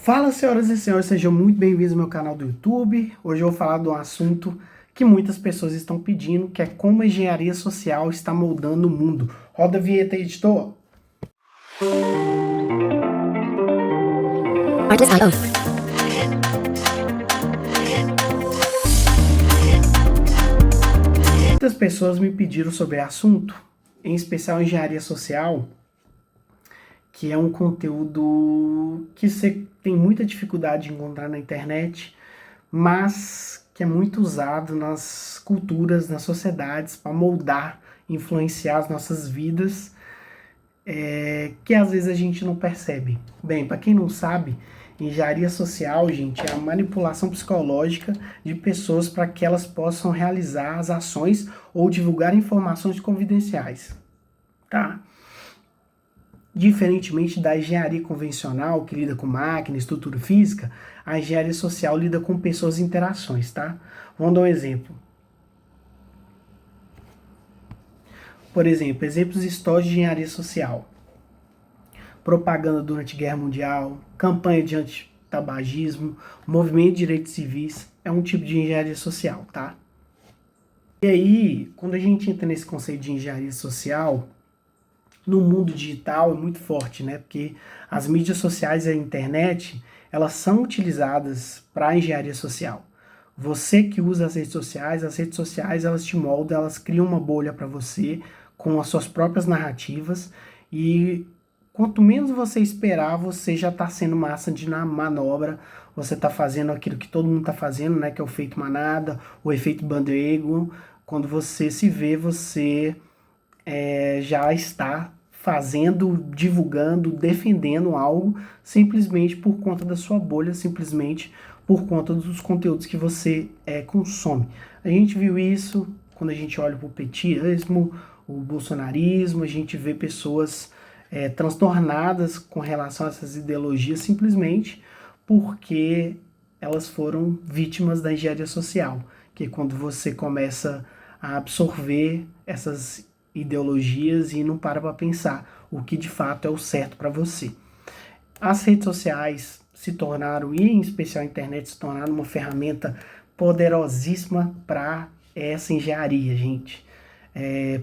Fala, senhoras e senhores, sejam muito bem-vindos ao meu canal do YouTube. Hoje eu vou falar de um assunto que muitas pessoas estão pedindo, que é como a engenharia social está moldando o mundo. Roda a vinheta aí, editor. Muitas pessoas me pediram sobre o assunto, em especial engenharia social, que é um conteúdo que você tem muita dificuldade de encontrar na internet, mas que é muito usado nas culturas, nas sociedades, para moldar, influenciar as nossas vidas, que às vezes a gente não percebe. Bem, para quem não sabe, engenharia social, gente, é a manipulação psicológica de pessoas para que elas possam realizar as ações ou divulgar informações confidenciais, tá? Diferentemente da engenharia convencional, que lida com máquina, estrutura física, a engenharia social lida com pessoas e interações, tá? Vamos dar um exemplo. Por exemplo, exemplos históricos de engenharia social. Propaganda durante a Guerra Mundial, campanha de anti-tabagismo, movimento de direitos civis, é um tipo de engenharia social, tá? E aí, quando a gente entra nesse conceito de engenharia social, no mundo digital é muito forte, né? Porque as mídias sociais e a internet, elas são utilizadas para a engenharia social. Você que usa as redes sociais elas te moldam, elas criam uma bolha para você com as suas próprias narrativas e quanto menos você esperar, você já está sendo massa de manobra, você está fazendo aquilo que todo mundo está fazendo, né? Que é o efeito manada, o efeito bandwagon. Quando você se vê, você já está fazendo, divulgando, defendendo algo simplesmente por conta da sua bolha, simplesmente por conta dos conteúdos que você consome. A gente viu isso quando a gente olha para o petismo, o bolsonarismo, a gente vê pessoas transtornadas com relação a essas ideologias simplesmente porque elas foram vítimas da engenharia social, que é quando você começa a absorver essas ideologias e não para pensar o que de fato é o certo para você. As redes sociais se tornaram, e em especial a internet, se tornaram uma ferramenta poderosíssima para essa engenharia, gente.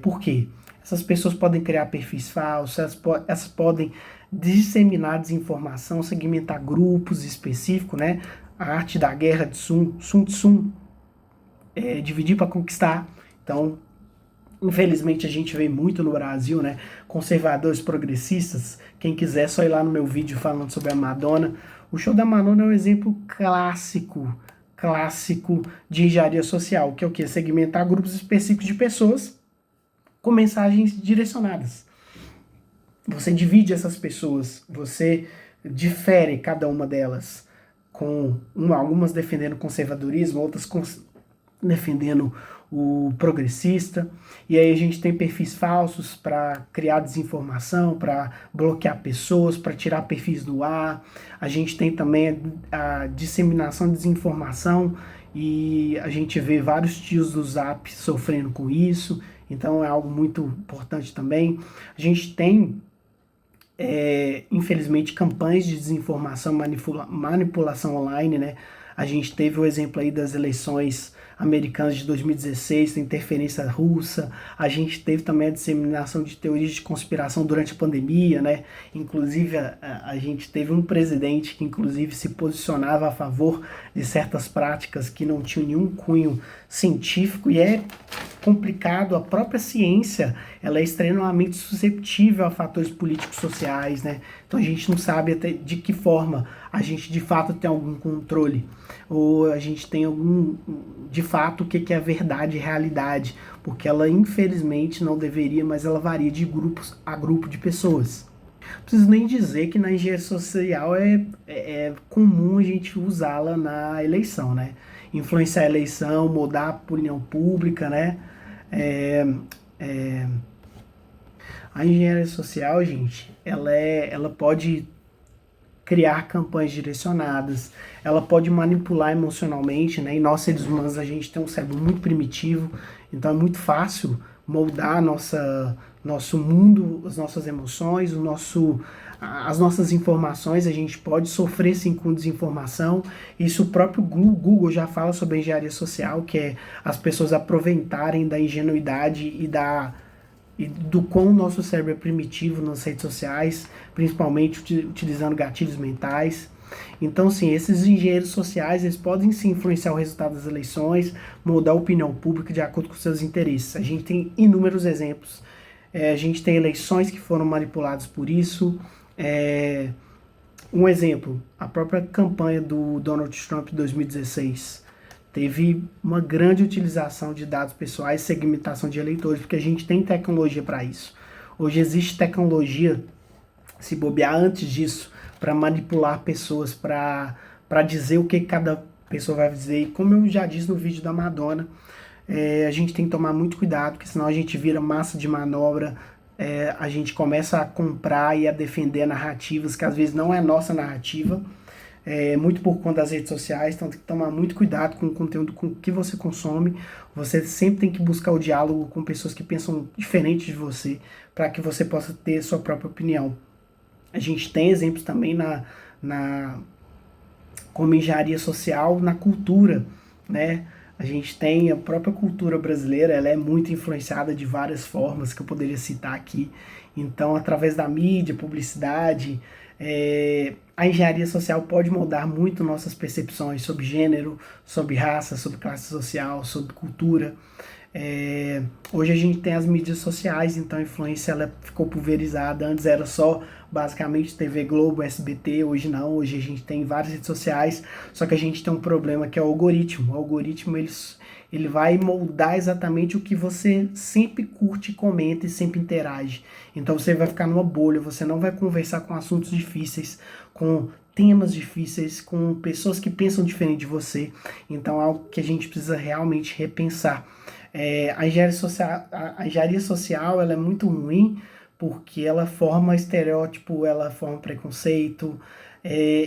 Por quê? Essas pessoas podem criar perfis falsos, elas podem disseminar desinformação, segmentar grupos específicos, né? A arte da guerra de Sun Tzu, dividir para conquistar. Então, infelizmente a gente vê muito no Brasil, né? Conservadores progressistas. Quem quiser, só ir lá no meu vídeo falando sobre a Madonna. O show da Madonna é um exemplo clássico de engenharia social, que é o quê? Segmentar grupos específicos de pessoas com mensagens direcionadas. Você divide essas pessoas, você difere cada uma delas, com algumas defendendo conservadorismo, outras defendendo o progressista, e aí a gente tem perfis falsos para criar desinformação, para bloquear pessoas, para tirar perfis do ar. A gente tem também a disseminação de desinformação e a gente vê vários tios do Zap sofrendo com isso, então é algo muito importante também. A gente tem infelizmente, campanhas de desinformação, manipulação online, né? A gente teve o exemplo aí das eleições americanas de 2016, da interferência russa. A gente teve também a disseminação de teorias de conspiração durante a pandemia, né? Inclusive, a gente teve um presidente que, inclusive, se posicionava a favor de certas práticas que não tinham nenhum cunho científico e é complicado. A própria ciência, ela é extremamente susceptível a fatores políticos sociais, né? Então a gente não sabe até de que forma a gente de fato tem algum controle, ou a gente tem algum, de fato, o que é verdade e realidade, porque ela infelizmente não deveria, mas ela varia de grupos a grupo de pessoas. Não preciso nem dizer que na engenharia social é comum a gente usá-la na eleição, né? Influenciar a eleição, mudar a opinião pública, né? A engenharia social, gente, ela pode criar campanhas direcionadas, ela pode manipular emocionalmente, né? E nós, seres humanos, a gente tem um cérebro muito primitivo, então é muito fácil moldar nosso mundo, as nossas emoções, as nossas informações. A gente pode sofrer sim com desinformação. Isso o próprio Google já fala sobre a engenharia social, que é as pessoas aproveitarem da ingenuidade e do quão o nosso cérebro é primitivo nas redes sociais, principalmente utilizando gatilhos mentais. Então, sim, esses engenheiros sociais, eles podem sim influenciar o resultado das eleições, mudar a opinião pública de acordo com seus interesses. A gente tem inúmeros exemplos. A gente tem eleições que foram manipuladas por isso. Um exemplo, a própria campanha do Donald Trump em 2016 teve uma grande utilização de dados pessoais, segmentação de eleitores, porque a gente tem tecnologia para isso. Hoje existe tecnologia, se bobear antes disso, para manipular pessoas, para dizer o que cada pessoa vai dizer. E como eu já disse no vídeo da Madonna, a gente tem que tomar muito cuidado, porque senão a gente vira massa de manobra, a gente começa a comprar e a defender narrativas que às vezes não é nossa narrativa, muito por conta das redes sociais. Então tem que tomar muito cuidado com o conteúdo com que você consome. Você sempre tem que buscar o diálogo com pessoas que pensam diferente de você, para que você possa ter sua própria opinião. A gente tem exemplos também como engenharia social na cultura, né? A gente tem a própria cultura brasileira, ela é muito influenciada de várias formas que eu poderia citar aqui. Então, através da mídia, publicidade, a engenharia social pode moldar muito nossas percepções sobre gênero, sobre raça, sobre classe social, sobre cultura. Hoje a gente tem as mídias sociais, então a influência ela ficou pulverizada. Antes era só basicamente TV Globo, SBT, hoje não, hoje a gente tem várias redes sociais, só que a gente tem um problema que é o algoritmo. O algoritmo ele vai moldar exatamente o que você sempre curte, comenta e sempre interage. Então você vai ficar numa bolha, você não vai conversar com assuntos difíceis, com temas difíceis, com pessoas que pensam diferente de você. Então é algo que a gente precisa realmente repensar. A engenharia social ela é muito ruim porque ela forma estereótipo, ela forma preconceito.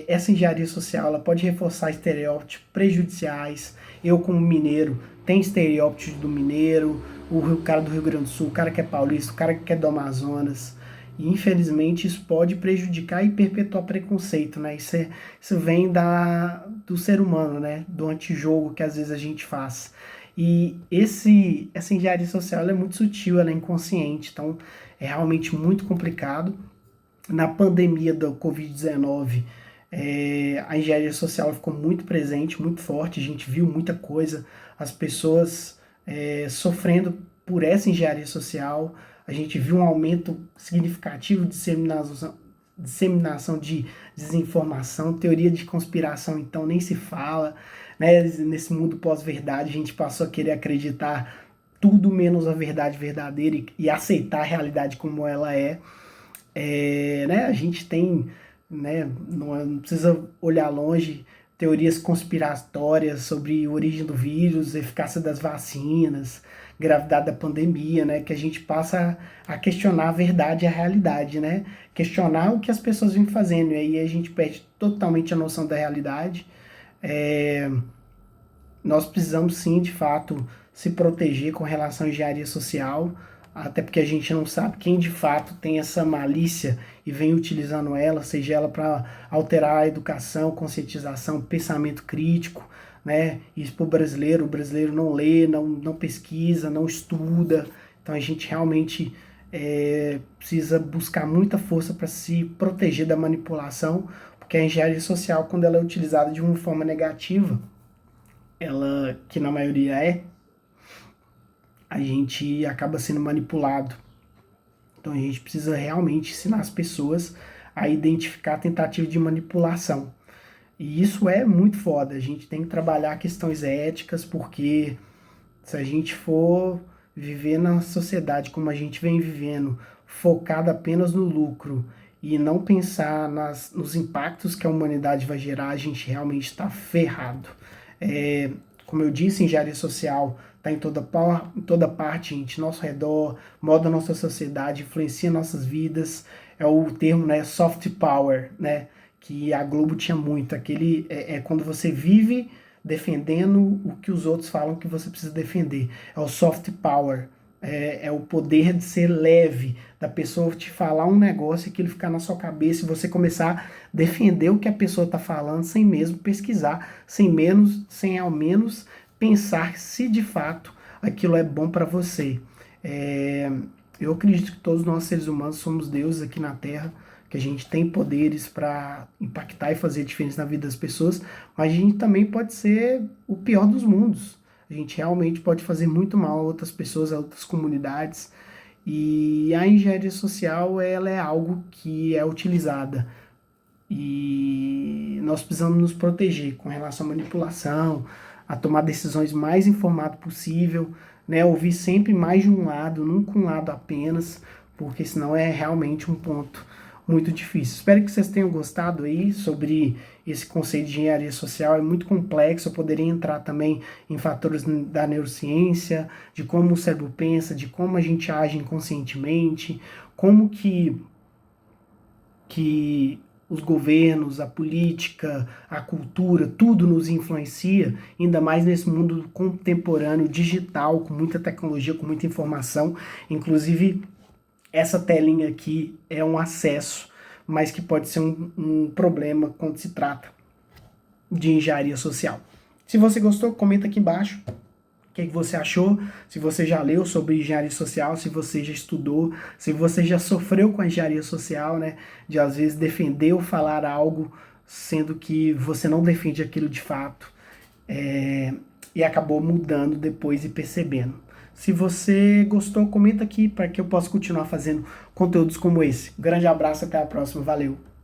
Essa engenharia social ela pode reforçar estereótipos prejudiciais. Eu, como mineiro, tenho estereótipos do mineiro, o cara do Rio Grande do Sul, o cara que é paulista, o cara que é do Amazonas. E infelizmente isso pode prejudicar e perpetuar preconceito, né? Isso vem do ser humano, né? Do antijogo que às vezes a gente faz. E essa engenharia social ela é muito sutil, ela é inconsciente, então é realmente muito complicado. Na pandemia da Covid-19, a engenharia social ficou muito presente, muito forte, a gente viu muita coisa, as pessoas sofrendo por essa engenharia social, a gente viu um aumento significativo de disseminação de desinformação, teoria de conspiração, então nem se fala, né? Nesse mundo pós-verdade, a gente passou a querer acreditar tudo menos a verdade verdadeira e aceitar a realidade como ela é. Né? A gente tem, né? Não precisa olhar longe, teorias conspiratórias sobre a origem do vírus, eficácia das vacinas, gravidade da pandemia, né? Que a gente passa a questionar a verdade e a realidade, né? Questionar o que as pessoas vêm fazendo, e aí a gente perde totalmente a noção da realidade. Nós precisamos sim, de fato, se proteger com relação à engenharia social, até porque a gente não sabe quem de fato tem essa malícia e vem utilizando ela, seja ela para alterar a educação, conscientização, pensamento crítico, né? Isso para o brasileiro não lê, não pesquisa, não estuda, então a gente realmente precisa buscar muita força para se proteger da manipulação, porque a engenharia social, quando ela é utilizada de uma forma negativa, ela, que na maioria a gente acaba sendo manipulado. Então a gente precisa realmente ensinar as pessoas a identificar a tentativa de manipulação. E isso é muito foda. A gente tem que trabalhar questões éticas, porque se a gente for viver na sociedade como a gente vem vivendo, focado apenas no lucro e não pensar nos impactos que a humanidade vai gerar, a gente realmente está ferrado. Como eu disse, engenharia social está em toda parte, gente, nosso redor, molda a nossa sociedade, influencia nossas vidas. É o termo, né, soft power, né, que a Globo tinha muito. Aquele quando você vive defendendo o que os outros falam que você precisa defender. É o soft power. é o poder de ser leve, da pessoa te falar um negócio e aquilo ficar na sua cabeça e você começar a defender o que a pessoa está falando sem mesmo pesquisar, sem ao menos pensar se de fato aquilo é bom para você. Eu acredito que todos nós seres humanos somos deuses aqui na Terra, que a gente tem poderes para impactar e fazer diferença na vida das pessoas, mas a gente também pode ser o pior dos mundos. A gente realmente pode fazer muito mal a outras pessoas, a outras comunidades. E a engenharia social, ela é algo que é utilizada e nós precisamos nos proteger com relação à manipulação, a tomar decisões mais informado possível, né? Ouvir sempre mais de um lado, nunca um lado apenas, porque senão é realmente um ponto muito difícil. Espero que vocês tenham gostado aí sobre esse conceito de engenharia social. É muito complexo, eu poderia entrar também em fatores da neurociência, de como o cérebro pensa, de como a gente age inconscientemente, como que os governos, a política, a cultura, tudo nos influencia, ainda mais nesse mundo contemporâneo, digital, com muita tecnologia, com muita informação. Inclusive, essa telinha aqui é um acesso, mas que pode ser um problema quando se trata de engenharia social. Se você gostou, comenta aqui embaixo o que você achou, se você já leu sobre engenharia social, se você já estudou, se você já sofreu com a engenharia social, né, de às vezes defender ou falar algo, sendo que você não defende aquilo de fato, e acabou mudando depois e percebendo. Se você gostou, comenta aqui para que eu possa continuar fazendo conteúdos como esse. Um grande abraço, até a próxima, valeu!